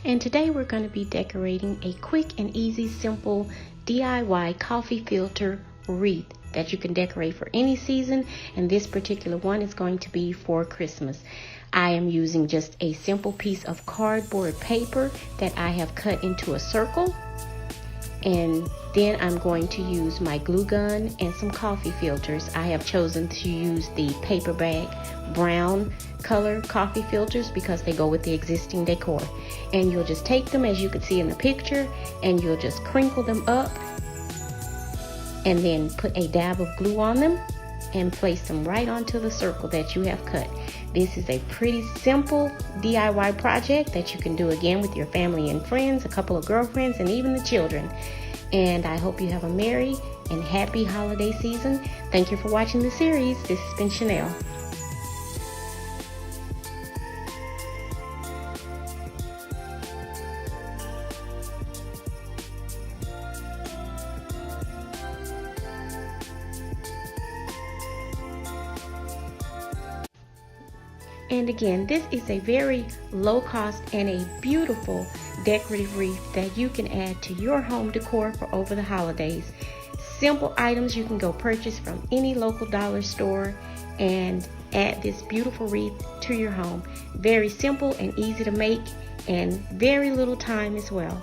And today we're going to be decorating a quick and easy, simple DIY coffee filter wreath that you can decorate for any season, and this particular one is going to be for Christmas. I am using just a simple piece of cardboard paper that I have cut into a circle, and then I'm going to use my glue gun and some coffee filters. I have chosen to use the paper bag brown color coffee filters because they go with the existing decor. And you'll just take them, as you can see in the picture, and you'll just crinkle them up and then put a dab of glue on them and place them right onto the circle that you have cut. This is a pretty simple DIY project that you can do again with your family and friends, a couple of girlfriends, and even the children. And I hope you have a merry and happy holiday season. Thank you for watching the series. This has been Shenell. And again, this is a very low cost and a beautiful decorative wreath that you can add to your home decor for over the holidays. Simple items you can go purchase from any local dollar store and add this beautiful wreath to your home. Very simple and easy to make, and very little time as well.